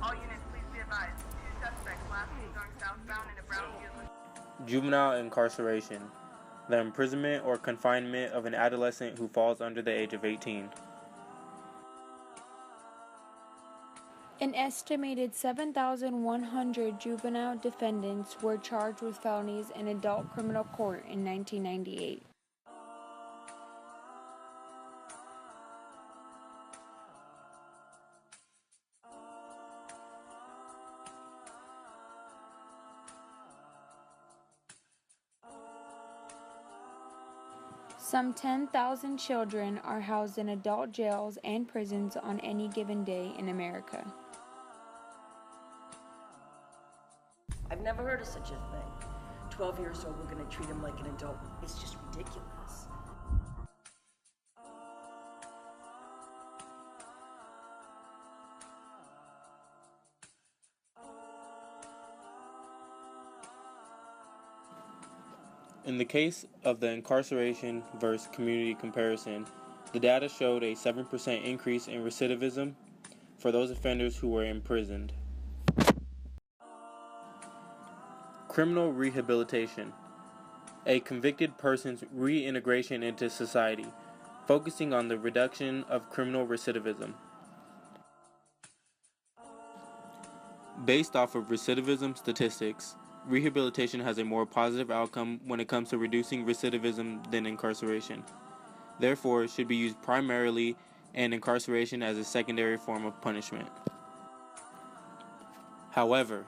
All units, please be advised. 2 suspects last seen going southbound in a brown vehicle. Juvenile incarceration, the imprisonment or confinement of an adolescent who falls under the age of 18. An estimated 7,100 juvenile defendants were charged with felonies in adult criminal court in 1998. Some 10,000 children are housed in adult jails and prisons on any given day in America. I've never heard of such a thing. 12 years old, we're going to treat him like an adult. It's just ridiculous. In the case of the incarceration versus community comparison, the data showed a 7% increase in recidivism for those offenders who were imprisoned. Criminal rehabilitation, a convicted person's reintegration into society, focusing on the reduction of criminal recidivism. Based off of recidivism statistics, rehabilitation has a more positive outcome when it comes to reducing recidivism than incarceration. Therefore, it should be used primarily and incarceration as a secondary form of punishment. However,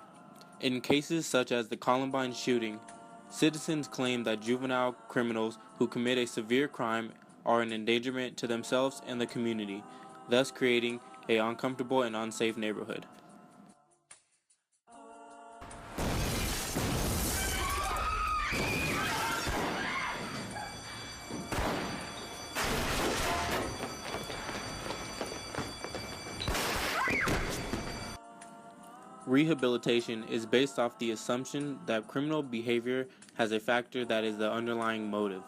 in cases such as the Columbine shooting, citizens claim that juvenile criminals who commit a severe crime are an endangerment to themselves and the community, thus creating an uncomfortable and unsafe neighborhood. Rehabilitation is based off the assumption that criminal behavior has a factor that is the underlying motive.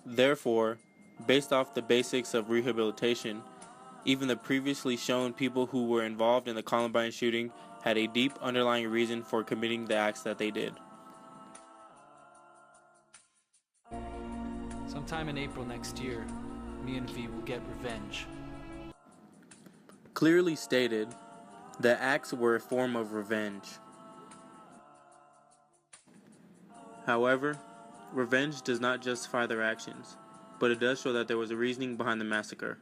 Therefore, based off the basics of rehabilitation, even the previously shown people who were involved in the Columbine shooting had a deep underlying reason for committing the acts that they did. Sometime in April next year, me and V will get revenge. Clearly stated, the acts were a form of revenge. However, revenge does not justify their actions, but it does show that there was a reasoning behind the massacre.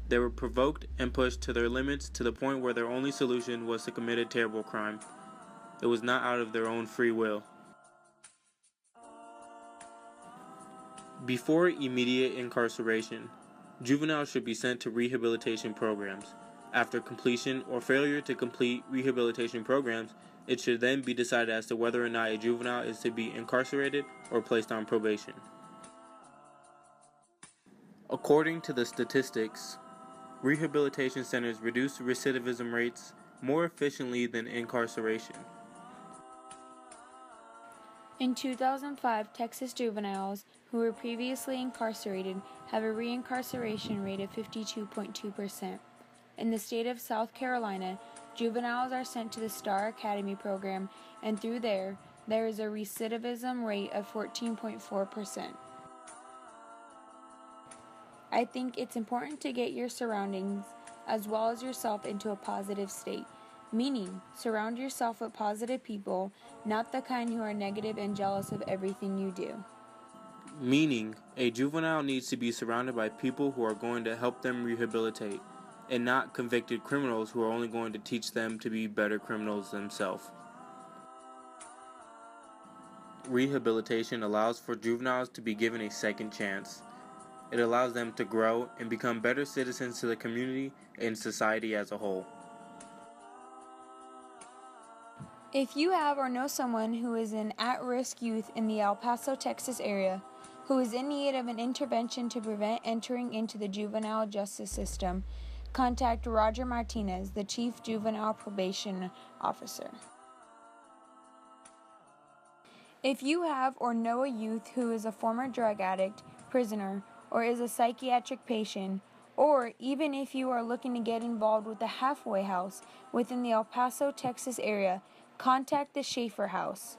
They were provoked and pushed to their limits to the point where their only solution was to commit a terrible crime. It was not out of their own free will. Before immediate incarceration, juveniles should be sent to rehabilitation programs. After completion or failure to complete rehabilitation programs, it should then be decided as to whether or not a juvenile is to be incarcerated or placed on probation. According to the statistics, rehabilitation centers reduce recidivism rates more efficiently than incarceration. In 2005, Texas juveniles who were previously incarcerated have a reincarceration rate of 52.2%. In the state of South Carolina, juveniles are sent to the Star Academy program, and through there is a recidivism rate of 14.4%. I think it's important to get your surroundings as well as yourself into a positive state, meaning surround yourself with positive people, not the kind who are negative and jealous of everything you do. Meaning, a juvenile needs to be surrounded by people who are going to help them rehabilitate, and not convicted criminals who are only going to teach them to be better criminals themselves. Rehabilitation allows for juveniles to be given a second chance. It allows them to grow and become better citizens to the community and society as a whole. If you have or know someone who is an at-risk youth in the El Paso, Texas area, who is in need of an intervention to prevent entering into the juvenile justice system, contact Roger Martinez, the Chief Juvenile Probation Officer. If you have or know a youth who is a former drug addict, prisoner, or is a psychiatric patient, or even if you are looking to get involved with the halfway house within the El Paso, Texas area, contact the Schaefer House.